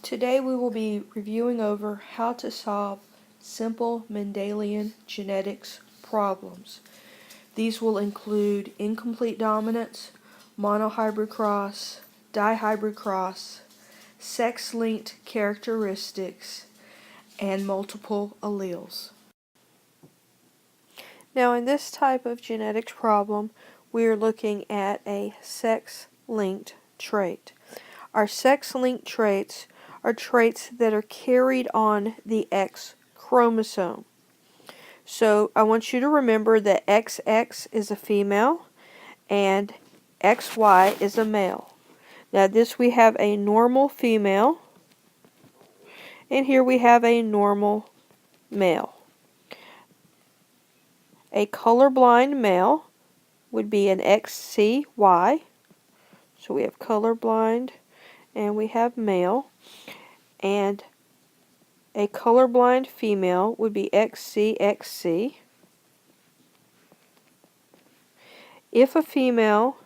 Today we will be reviewing over how to solve simple Mendelian genetics problems. These will include incomplete dominance, monohybrid cross, dihybrid cross, sex-linked characteristics, and multiple alleles. Now in this type of genetics problem, we are looking at a sex-linked trait. Our sex-linked traits are traits that are carried on the X chromosome. So I want you to remember that XX is a female and XY is a male. Now this we have a normal female and here we have a normal male. A colorblind male would be an XCY. So we have colorblind and we have male. And a colorblind female would be XCXC. If a female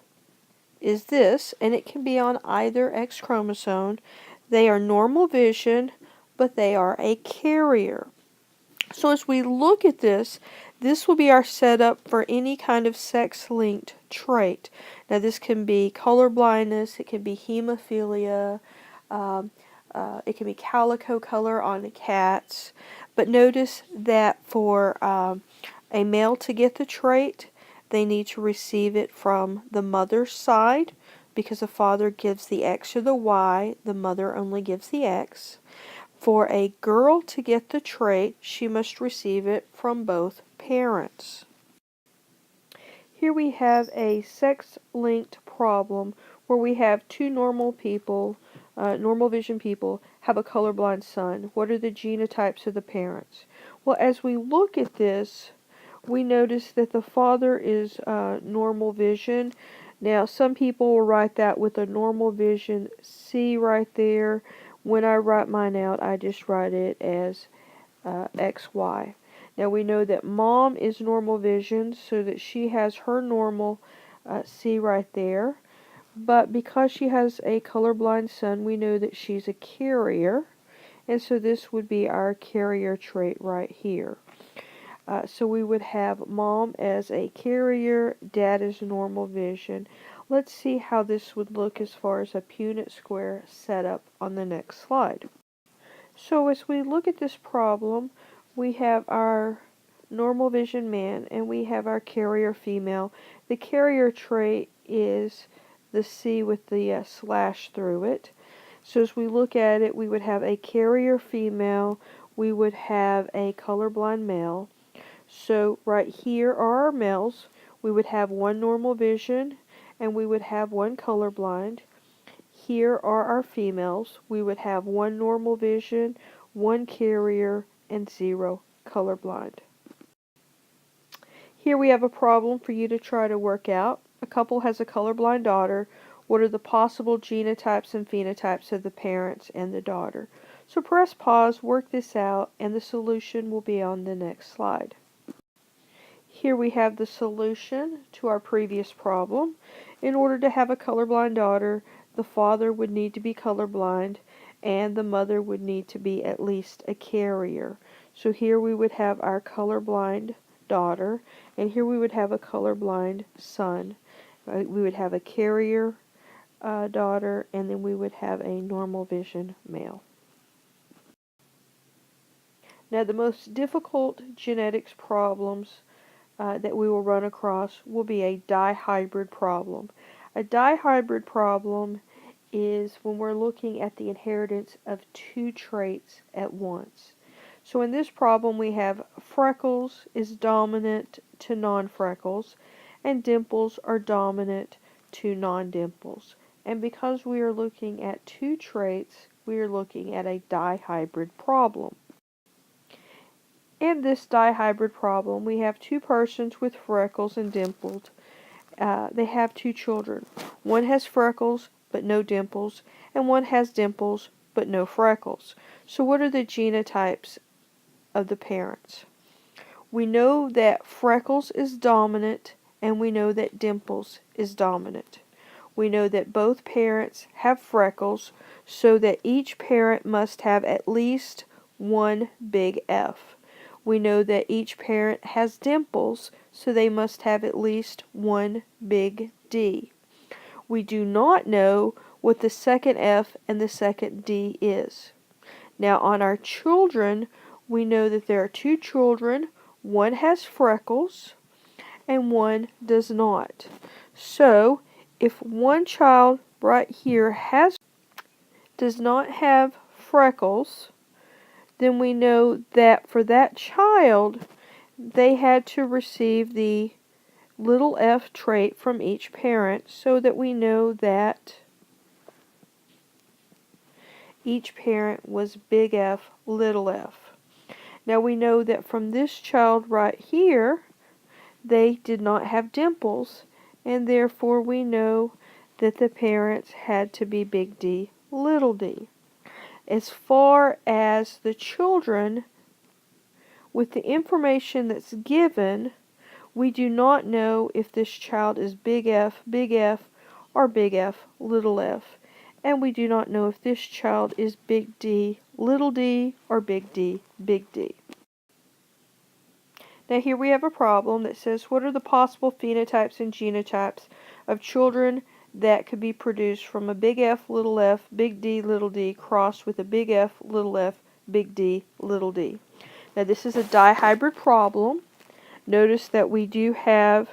is this, and it can be on either X chromosome, they are normal vision, but they are a carrier. So as we look at this, this will be our setup for any kind of sex-linked trait. Now this can be colorblindness, it can be hemophilia, it can be calico color on the cats. But notice that for a male to get the trait, they need to receive it from the mother's side, because the father gives the X or the Y, the mother only gives the X. For a girl to get the trait, she must receive it from both parents. Here we have a sex-linked problem where we have two normal people, normal vision people, have a colorblind son. What are the genotypes of the parents? Well, as we look at this, we notice that the father is normal vision. Now, some people will write that with a normal vision C right there. When I write mine out, I just write it as XY. Now we know that mom is normal vision, so that she has her normal C right there. But because she has a colorblind son, we know that she's a carrier. And so this would be our carrier trait right here. So we would have mom as a carrier, dad as normal vision. Let's see how this would look as far as a Punnett square setup on the next slide. So as we look at this problem, we have our normal vision man and we have our carrier female. The carrier trait is the C with the slash through it. So as we look at it, we would have a carrier female, we would have a colorblind male. So right here are our males. We would have one normal vision and we would have one colorblind. Here are our females. We would have one normal vision, one carrier, and 0 colorblind. Here we have a problem for you to try to work out. A couple has a colorblind daughter. What are the possible genotypes and phenotypes of the parents and the daughter? So press pause, work this out, and the solution will be on the next slide. Here we have the solution to our previous problem. In order to have a colorblind daughter, the father would need to be colorblind and the mother would need to be at least a carrier. So here we would have our colorblind daughter and here we would have a colorblind son. We would have a carrier daughter and then we would have a normal vision male. Now the most difficult genetics problems that we will run across will be a dihybrid problem. A dihybrid problem is when we're looking at the inheritance of two traits at once. So in this problem we have freckles is dominant to non-freckles and dimples are dominant to non-dimples. And because we are looking at two traits, we are looking at a dihybrid problem. In this dihybrid problem, we have two persons with freckles and dimples. They have two children. One has freckles but no dimples, and one has dimples but no freckles. So what are the genotypes of the parents? We know that freckles is dominant, and we know that dimples is dominant. We know that both parents have freckles, so that each parent must have at least one big F. We know that each parent has dimples, so they must have at least one big D. We do not know what the second F and the second D is. Now on our children, we know that there are two children. One has freckles and one does not. So if one child right here does not have freckles, then we know that for that child, they had to receive the little f trait from each parent, so that we know that each parent was big F, little f. Now we know that from this child right here, they did not have dimples, and therefore we know that the parents had to be big D, little d. As far as the children, with the information that's given, we do not know if this child is big F, or big F, little f. And we do not know if this child is big D, or big D, big D. Now here we have a problem that says, what are the possible phenotypes and genotypes of children that could be produced from a big F, big D, crossed with a big F, big D, little d. Now this is a dihybrid problem. Notice that we do have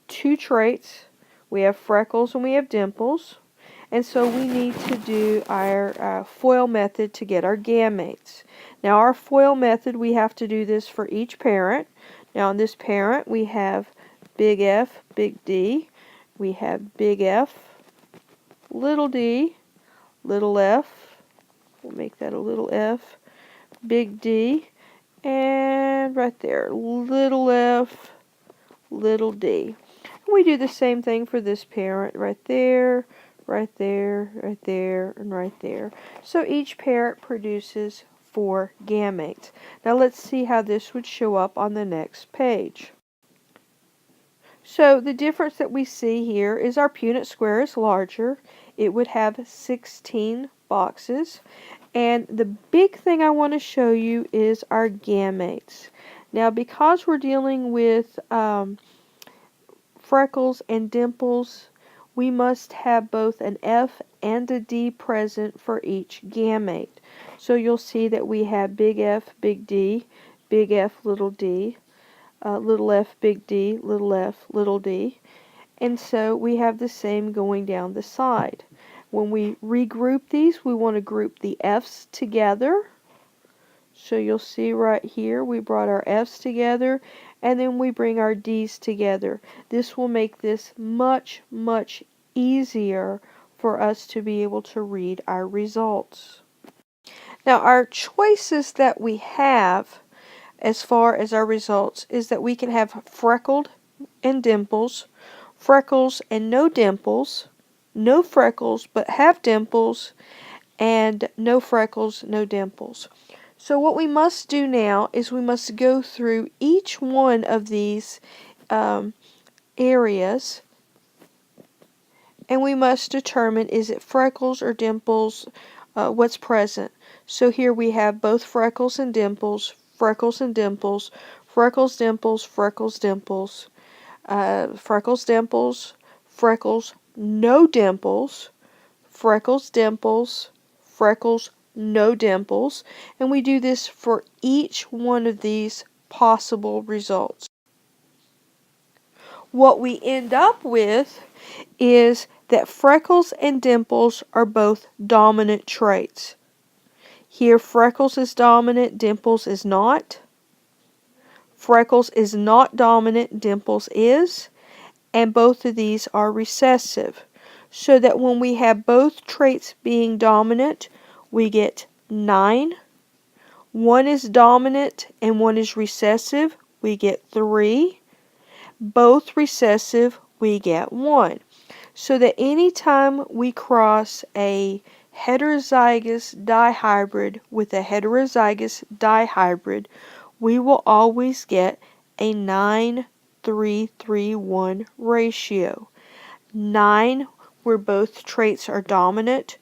two traits. We have freckles and we have dimples. And so we need to do our FOIL method to get our gametes. Now our FOIL method, we have to do this for each parent. Now in this parent, we have big F, big D. We have big F, little d, little f. We'll make that a little f. Big D. And right there, little f, little d. And we do the same thing for this parent right there, right there, right there, and right there. So each parent produces 4 gametes. Now let's see how this would show up on the next page. So the difference that we see here is our Punnett square is larger. It would have 16 boxes. And the big thing I want to show you is our gametes. Now because we're dealing with freckles and dimples, we must have both an F and a D present for each gamete. So you'll see that we have big F, big D, big F, little d, little f, big D, little f, little d. And so we have the same going down the side. When we regroup these, we want to group the F's together. So you'll see right here, we brought our F's together, and then we bring our D's together. This will make this much, much easier for us to be able to read our results. Now our choices that we have as far as our results is that we can have freckled and dimples, freckles and no dimples, no freckles but have dimples, and no freckles, no dimples. So what we must do now is we must go through each one of these areas, and we must determine, is it freckles or dimples, what's present. So here we have both freckles and dimples, freckles and dimples, freckles, dimples, freckles, dimples, freckles, dimples, freckles, no dimples, freckles, dimples, freckles, no dimples, and we do this for each one of these possible results. What we end up with is that freckles and dimples are both dominant traits. Here freckles is dominant, dimples is not. Freckles is not dominant, dimples is. And both of these are recessive. So that when we have both traits being dominant, we get 9. One is dominant and one is recessive, we get 3. Both recessive, we get 1. So that anytime we cross a heterozygous dihybrid with a heterozygous dihybrid, we will always get a 9:3:1 ratio. 9 where both traits are dominant,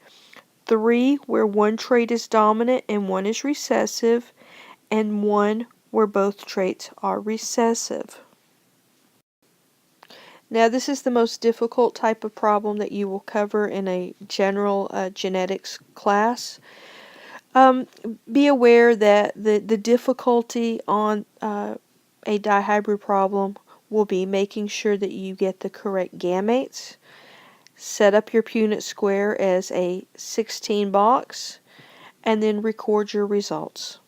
3 where one trait is dominant and one is recessive, and 1 where both traits are recessive. Now this is the most difficult type of problem that you will cover in a general genetics class. Be aware that the difficulty on a dihybrid problem will be making sure that you get the correct gametes. Set up your Punnett square as a 16 box, and then record your results.